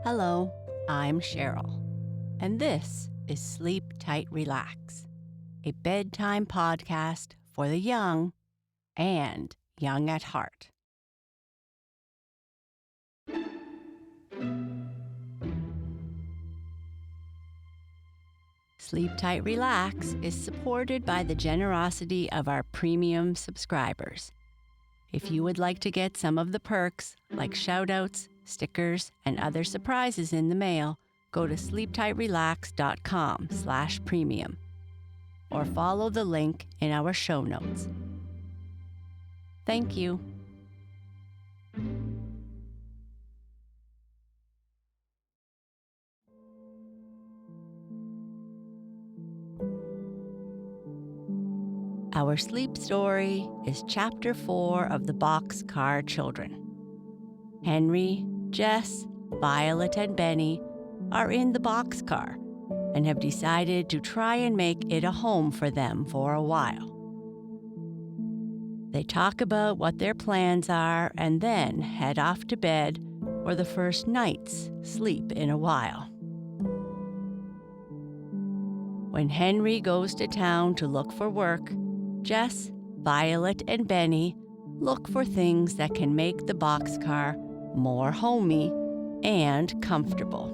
Hello, I'm Sheryl, and this is Sleep Tight Relax, a bedtime podcast for the young and young at heart. Sleep Tight Relax is supported by the generosity of our premium subscribers. If you would like to get some of the perks like shoutouts, stickers, and other surprises in the mail, go to sleeptightrelax.com/premium or follow the link in our show notes. Thank you. Our sleep story is Chapter 4 of the BoxCar Children. Henry, Jess, Violet, and Benny are in the boxcar and have decided to try and make it a home for them for a while. They talk about what their plans are and then head off to bed for the first night's sleep in a while. When Henry goes to town to look for work, Jess, Violet, and Benny look for things that can make the boxcar more homey and comfortable.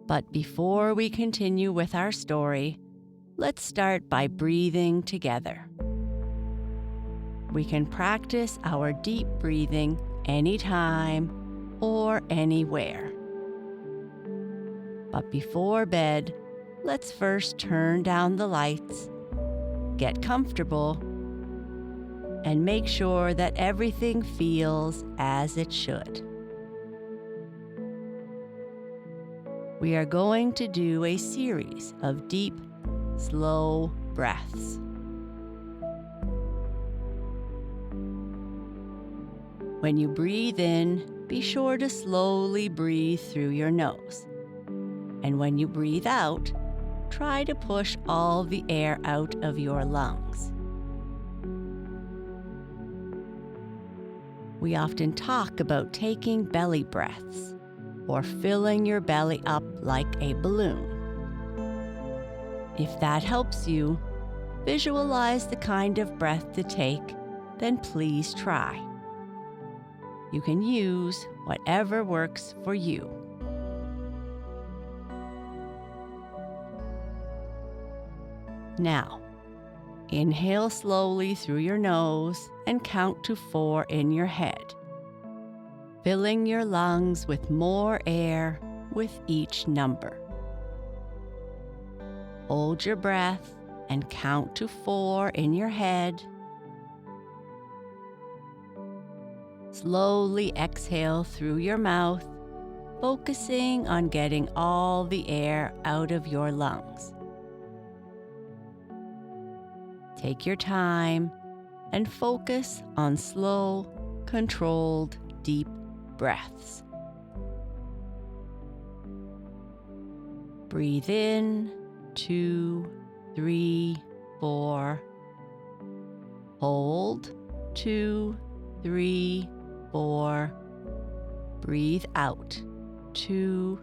But before we continue with our story, let's start by breathing together. We can practice our deep breathing anytime or anywhere. But before bed, let's first turn down the lights, get comfortable, and make sure that everything feels as it should. We are going to do a series of deep, slow breaths. When you breathe in, be sure to slowly breathe through your nose. And when you breathe out, try to push all the air out of your lungs. We often talk about taking belly breaths or filling your belly up like a balloon. If that helps you visualize the kind of breath to take, then please try. You can use whatever works for you. Now, inhale slowly through your nose and count to 4 in your head, filling your lungs with more air with each number. Hold your breath and count to 4 in your head. Slowly exhale through your mouth, focusing on getting all the air out of your lungs. Take your time and focus on slow, controlled, deep breaths. Breathe in, 2, 3, 4. Hold, 2, 3, 4. Breathe out, 2,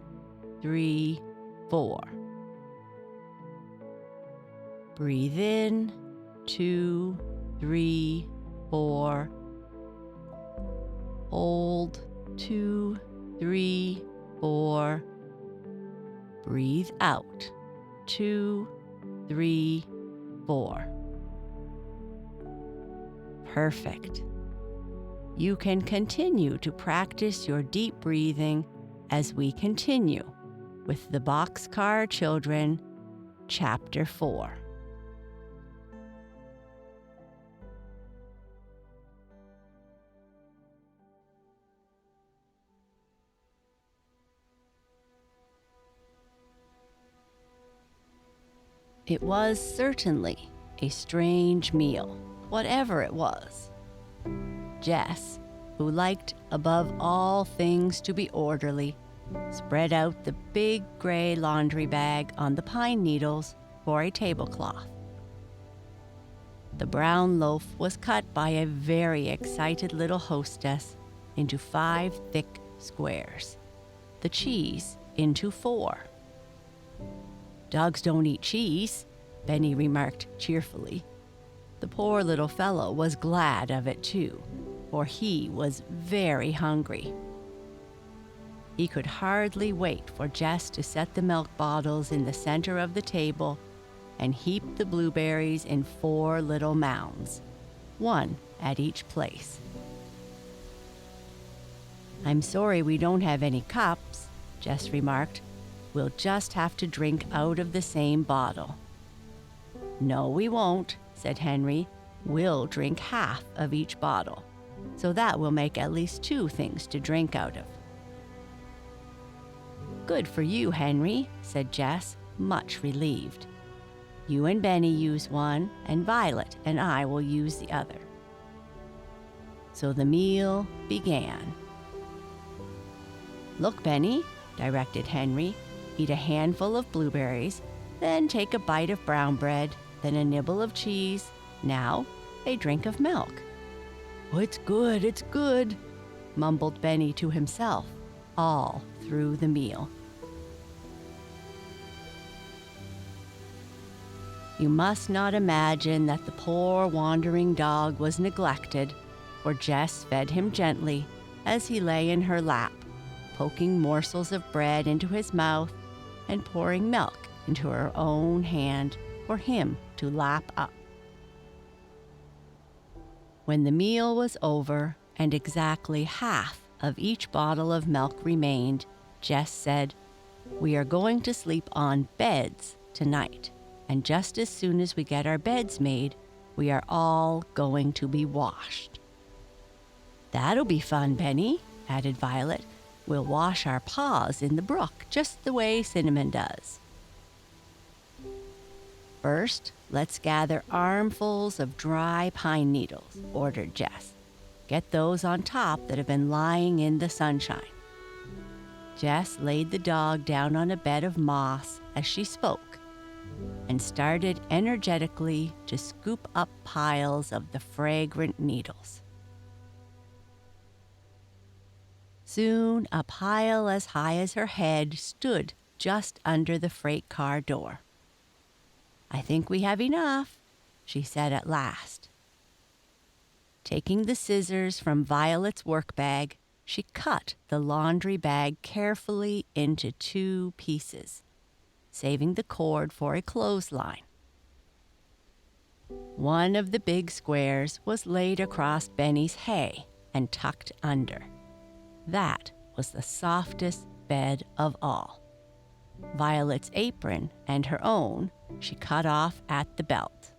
3, 4. Breathe in, 2, 3, 4. Hold, 2, 3, 4. Breathe out, 2, 3, 4. Perfect. You can continue to practice your deep breathing as we continue with the BoxCar Children Chapter 4. It was certainly a strange meal, whatever it was. Jess, who liked above all things to be orderly, spread out the big gray laundry bag on the pine needles for a tablecloth. The brown loaf was cut by a very excited little hostess into 5 thick squares, the cheese into 4. "Dogs don't eat cheese," Benny remarked cheerfully. The poor little fellow was glad of it too, for he was very hungry. He could hardly wait for Jess to set the milk bottles in the center of the table and heap the blueberries in 4 little mounds, one at each place. "I'm sorry we don't have any cups," Jess remarked. "We'll just have to drink out of the same bottle." "No, we won't," said Henry. "We'll drink half of each bottle, so that will make at least 2 things to drink out of." "Good for you, Henry," said Jess, much relieved. "You and Benny use one, and Violet and I will use the other." So the meal began. "Look, Benny," directed Henry. "Eat a handful of blueberries, then take a bite of brown bread, then a nibble of cheese, now a drink of milk." "Oh, it's good," mumbled Benny to himself, all through the meal. You must not imagine that the poor wandering dog was neglected, for Jess fed him gently as he lay in her lap, poking morsels of bread into his mouth and pouring milk into her own hand for him to lap up. When the meal was over and exactly half of each bottle of milk remained, Jess said, "We are going to sleep on beds tonight, and just as soon as we get our beds made, we are all going to be washed." "That'll be fun, Benny," added Violet. "We'll wash our paws in the brook just the way Cinnamon does." "First, let's gather armfuls of dry pine needles," ordered Jess. "Get those on top that have been lying in the sunshine." Jess laid the dog down on a bed of moss as she spoke and started energetically to scoop up piles of the fragrant needles. Soon, a pile as high as her head stood just under the freight car door. "I think we have enough," she said at last. Taking the scissors from Violet's work bag, she cut the laundry bag carefully into 2 pieces, saving the cord for a clothesline. One of the big squares was laid across Benny's hay and tucked under. That was the softest bed of all. Violet's apron and her own she cut off at the belt.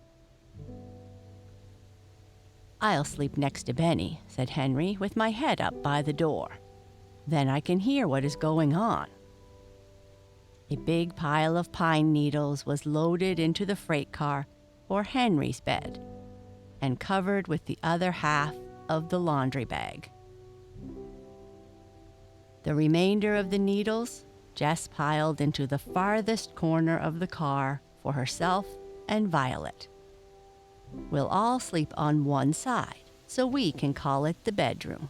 "I'll sleep next to Benny," said Henry, "with my head up by the door. Then I can hear what is going on." A big pile of pine needles was loaded into the freight car for Henry's bed and covered with the other half of the laundry bag. The remainder of the needles Jess piled into the farthest corner of the car for herself and Violet. "We'll all sleep on one side, so we can call it the bedroom."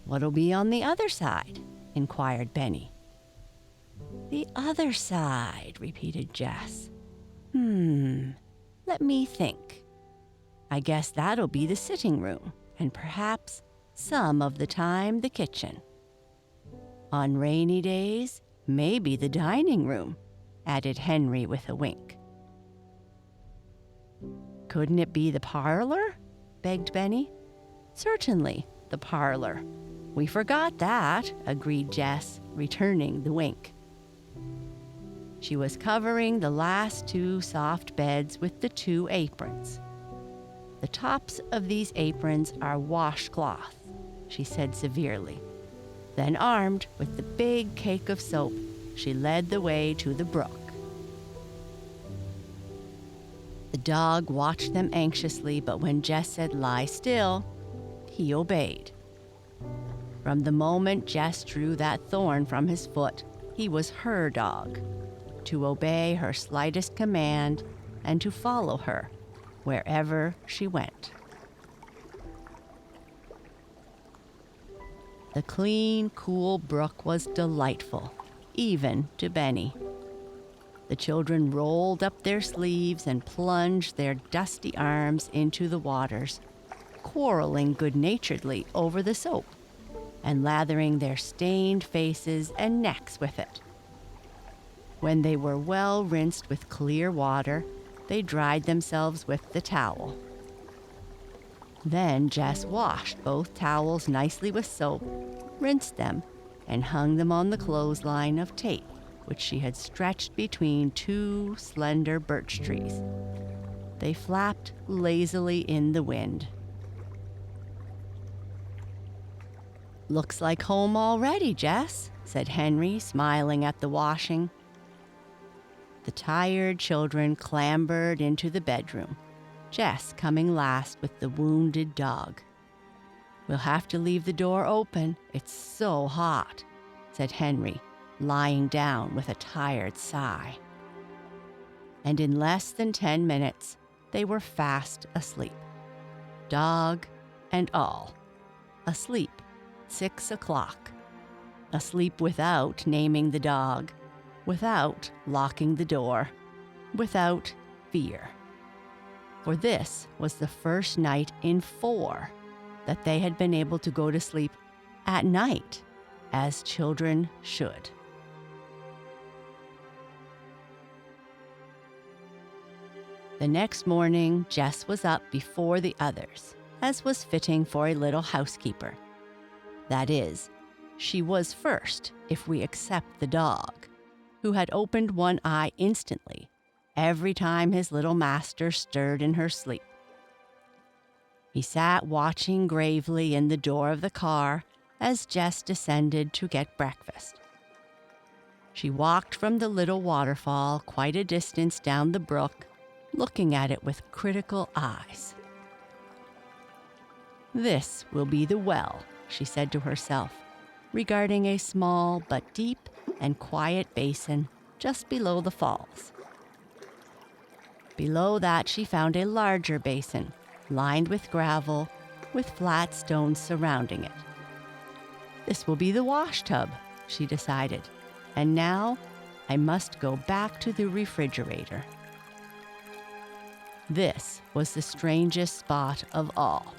"What'll be on the other side?" inquired Benny. "The other side," repeated Jess. Let me think. I guess that'll be the sitting room, and perhaps some of the time the kitchen. On rainy days, maybe the dining room," added Henry with a wink. "Couldn't it be the parlor?" begged Benny. "Certainly, the parlor. We forgot that," agreed Jess, returning the wink. She was covering the last 2 soft beds with the 2 aprons. "The tops of these aprons are washcloth," she said severely. Then, armed with the big cake of soap, she led the way to the brook. The dog watched them anxiously, but when Jess said, "Lie still," he obeyed. From the moment Jess drew that thorn from his foot, he was her dog, to obey her slightest command and to follow her wherever she went. The clean, cool brook was delightful, even to Benny. The children rolled up their sleeves and plunged their dusty arms into the waters, quarreling good-naturedly over the soap and lathering their stained faces and necks with it. When they were well rinsed with clear water, they dried themselves with the towel. Then Jess washed both towels nicely with soap, rinsed them, and hung them on the clothesline of tape, which she had stretched between two slender birch trees. They flapped lazily in the wind. "Looks like home already, Jess," said Henry, smiling at the washing. The tired children clambered into the bedroom, Jess coming last with the wounded dog. "We'll have to leave the door open. It's so hot," said Henry, lying down with a tired sigh. And in less than 10 minutes, they were fast asleep. Dog and all. Asleep 6 o'clock. Asleep without naming the dog, without locking the door, without fear. For this was the first night in 4 that they had been able to go to sleep at night, as children should. The next morning, Jess was up before the others, as was fitting for a little housekeeper. That is, she was first, if we accept the dog, who had opened one eye instantly every time his little master stirred in her sleep. He sat watching gravely in the door of the car as Jess descended to get breakfast. She walked from the little waterfall quite a distance down the brook, looking at it with critical eyes. "This will be the well," she said to herself, regarding a small but deep and quiet basin just below the falls. Below that she found a larger basin, lined with gravel, with flat stones surrounding it. "This will be the wash tub," she decided, "and now I must go back to the refrigerator." This was the strangest spot of all,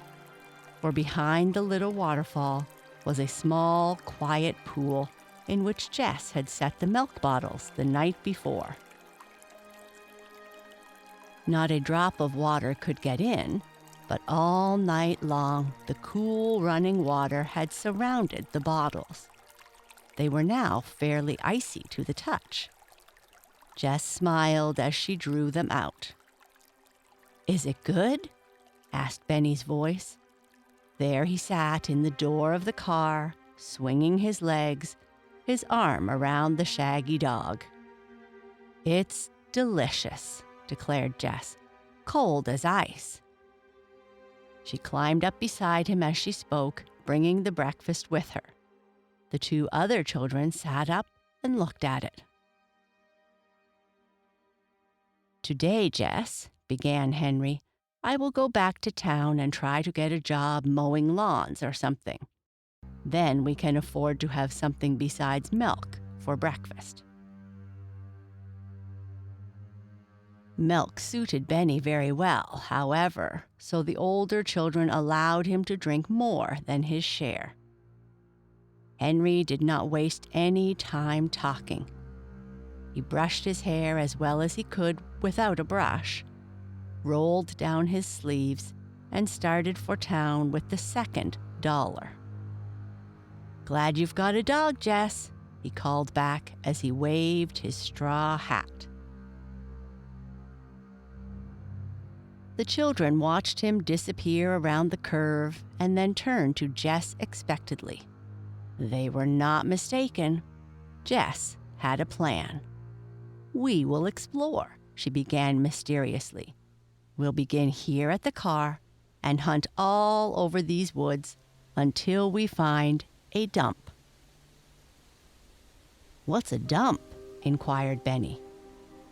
for behind the little waterfall was a small, quiet pool in which Jess had set the milk bottles the night before. Not a drop of water could get in, but all night long the cool running water had surrounded the bottles. They were now fairly icy to the touch. Jess smiled as she drew them out. "Is it good?" asked Benny's voice. There he sat in the door of the car, swinging his legs, his arm around the shaggy dog. "It's delicious," declared Jess, "cold as ice." She climbed up beside him as she spoke, bringing the breakfast with her. The 2 other children sat up and looked at it. "Today, Jess," began Henry, "I will go back to town and try to get a job mowing lawns or something. Then we can afford to have something besides milk for breakfast." Milk suited Benny very well, however, so the older children allowed him to drink more than his share. Henry did not waste any time talking. He brushed his hair as well as he could without a brush, rolled down his sleeves, and started for town with the second $1. "Glad you've got a dog, Jess," he called back as he waved his straw hat. The children watched him disappear around the curve and then turned to Jess expectantly. They were not mistaken. Jess had a plan. "We will explore," she began mysteriously. "We'll begin here at the car and hunt all over these woods until we find a dump." "What's a dump?" inquired Benny.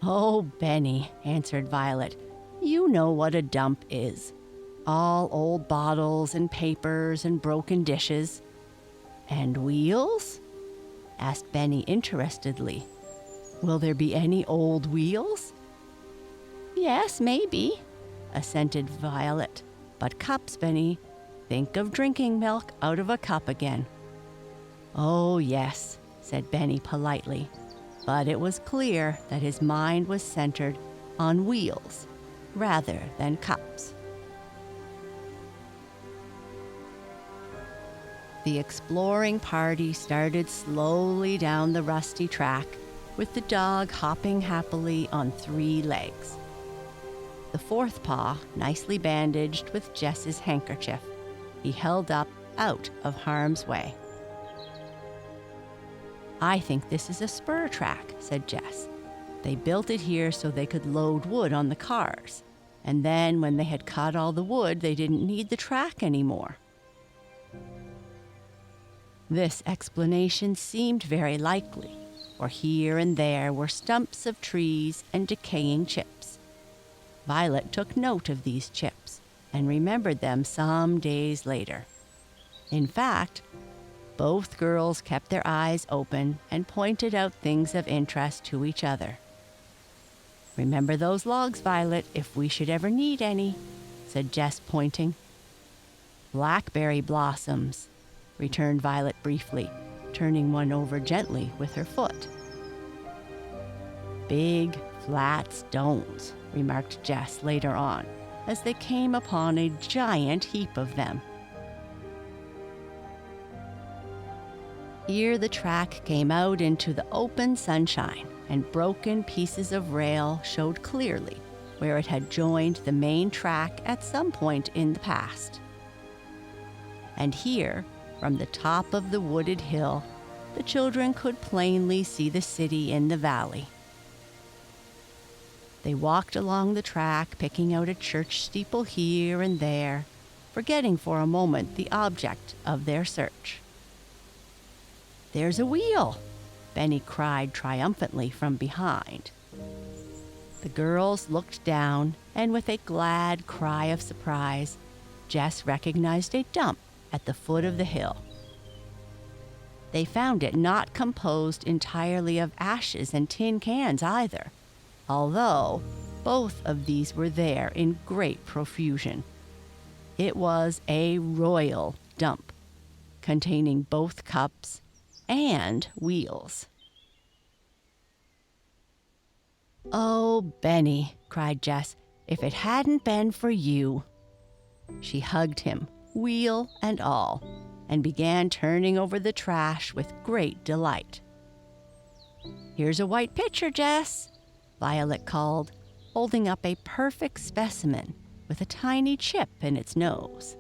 "Oh, Benny," answered Violet, "you know what a dump is. All old bottles and papers and broken dishes. And wheels? Asked Benny interestedly. Will there be any old wheels? Yes, maybe, assented Violet. But cups, Benny. Think of drinking milk out of a cup again. Oh, yes, said Benny politely. But it was clear that his mind was centered on wheels rather than cups. The exploring party started slowly down the rusty track, with the dog hopping happily on 3 legs. The fourth paw nicely bandaged with Jess's handkerchief, he held up out of harm's way. I think this is a spur track, said Jess. They built it here so they could load wood on the cars. And then when they had cut all the wood, they didn't need the track anymore. This explanation seemed very likely, for here and there were stumps of trees and decaying chips. Violet took note of these chips and remembered them some days later. In fact, both girls kept their eyes open and pointed out things of interest to each other. Remember those logs, Violet, if we should ever need any, said Jess, pointing. Blackberry blossoms, returned Violet briefly, turning one over gently with her foot. Big, flat stones, remarked Jess later on, as they came upon a giant heap of them. Here the track came out into the open sunshine, and broken pieces of rail showed clearly where it had joined the main track at some point in the past. And here, from the top of the wooded hill, the children could plainly see the city in the valley. They walked along the track, picking out a church steeple here and there, forgetting for a moment the object of their search. There's a wheel, Benny cried triumphantly from behind. The girls looked down, and with a glad cry of surprise, Jess recognized a dump at the foot of the hill. They found it not composed entirely of ashes and tin cans either, although both of these were there in great profusion. It was a royal dump, containing both cups and wheels. Oh, Benny, cried Jess, if it hadn't been for you. She hugged him, wheel and all, and began turning over the trash with great delight. Here's a white pitcher, Jess, Violet called, holding up a perfect specimen with a tiny chip in its nose.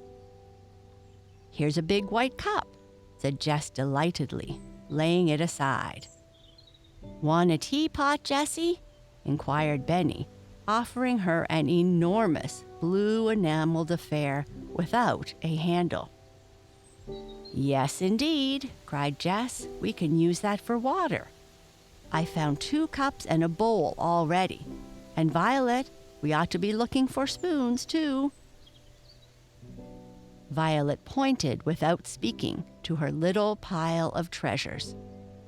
Here's a big white cup, said Jess delightedly, laying it aside. Want a teapot, Jessie? Inquired Benny, offering her an enormous blue enameled affair without a handle. Yes, indeed, cried Jess. We can use that for water. I found 2 cups and a bowl already. And Violet, we ought to be looking for spoons, too. Violet pointed without speaking to her little pile of treasures.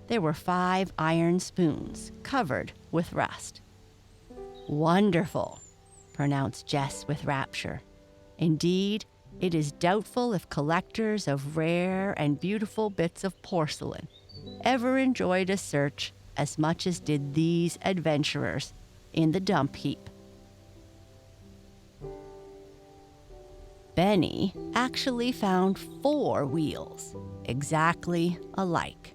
There were 5 iron spoons covered with rust. Wonderful, pronounced Jess with rapture. Indeed, it is doubtful if collectors of rare and beautiful bits of porcelain ever enjoyed a search as much as did these adventurers in the dump heap. Benny actually found 4 wheels, exactly alike,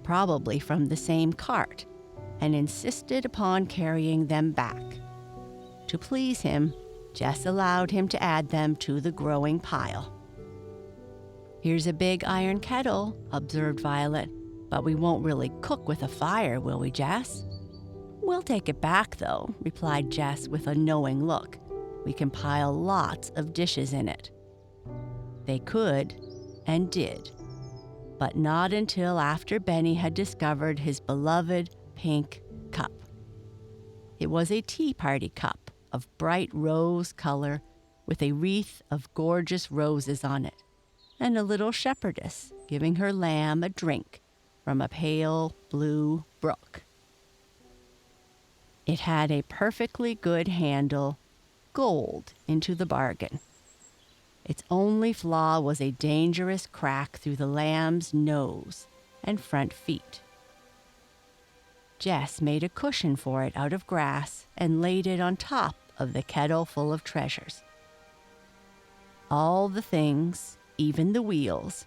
probably from the same cart, and insisted upon carrying them back. To please him, Jess allowed him to add them to the growing pile. Here's a big iron kettle, observed Violet, but we won't really cook with a fire, will we, Jess? We'll take it back, though, replied Jess with a knowing look. We can pile lots of dishes in it. They could, and did, but not until after Benny had discovered his beloved pink cup. It was a tea party cup of bright rose color with a wreath of gorgeous roses on it, and a little shepherdess giving her lamb a drink from a pale blue brook. It had a perfectly good handle, gold into the bargain. Its only flaw was a dangerous crack through the lamb's nose and front feet. Jess made a cushion for it out of grass and laid it on top of the kettle full of treasures. All the things, even the wheels,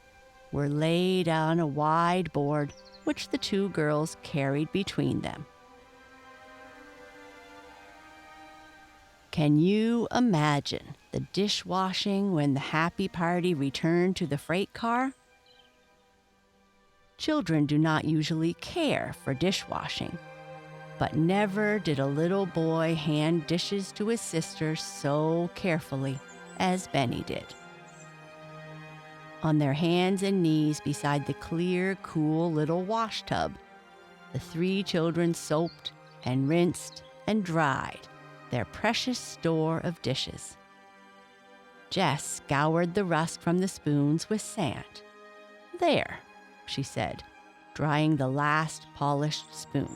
were laid on a wide board which the two girls carried between them. Can you imagine the dishwashing when the happy party returned to the freight car? Children do not usually care for dishwashing, but never did a little boy hand dishes to his sister so carefully as Benny did. On their hands and knees beside the clear, cool little wash tub, the three children soaped and rinsed and dried their precious store of dishes. Jess scoured the rust from the spoons with sand. "There," she said, drying the last polished spoon.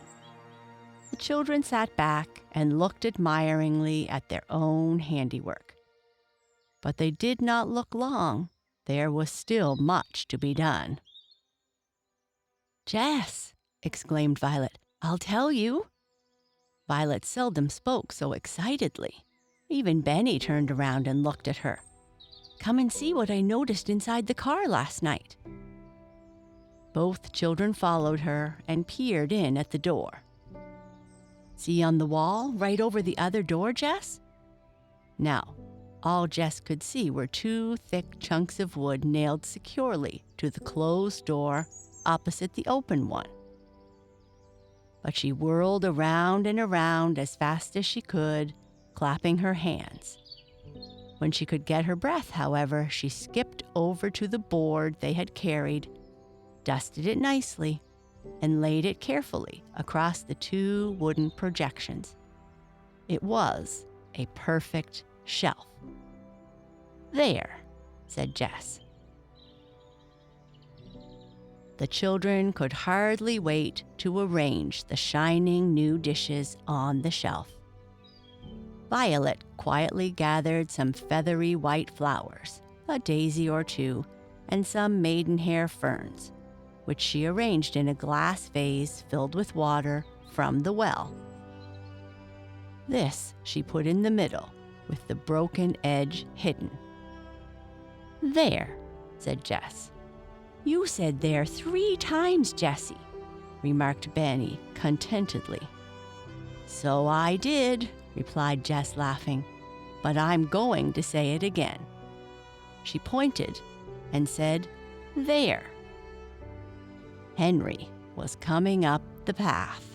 The children sat back and looked admiringly at their own handiwork. But they did not look long. There was still much to be done. "Jess," exclaimed Violet, "I'll tell you." Violet seldom spoke so excitedly. Even Benny turned around and looked at her. "Come and see what I noticed inside the car last night." Both children followed her and peered in at the door. "See on the wall, right over the other door, Jess?" Now, all Jess could see were two thick chunks of wood nailed securely to the closed door opposite the open one. But she whirled around and around as fast as she could, clapping her hands. When she could get her breath, however, she skipped over to the board they had carried, dusted it nicely, and laid it carefully across the two wooden projections. It was a perfect shelf. "There," said Jess. The children could hardly wait to arrange the shining new dishes on the shelf. Violet quietly gathered some feathery white flowers, a daisy or two, and some maidenhair ferns, which she arranged in a glass vase filled with water from the well. This she put in the middle, with the broken edge hidden. "There," said Jess. "You said there 3 times, Jessie," remarked Benny contentedly. "So I did," replied Jess, laughing, "but I'm going to say it again." She pointed and said, "There." Henry was coming up the path.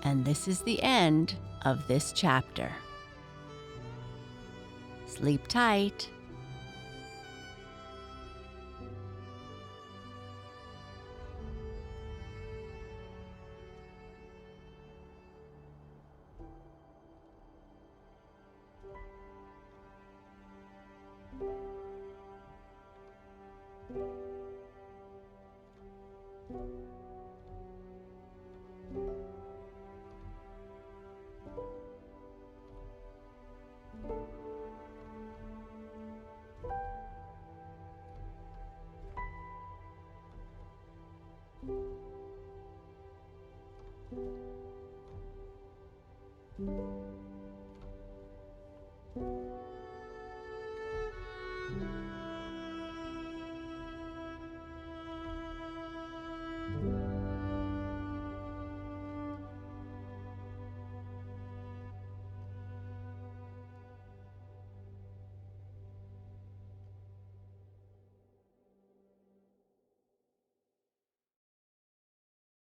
And this is the end of this chapter. Sleep tight. Thank you.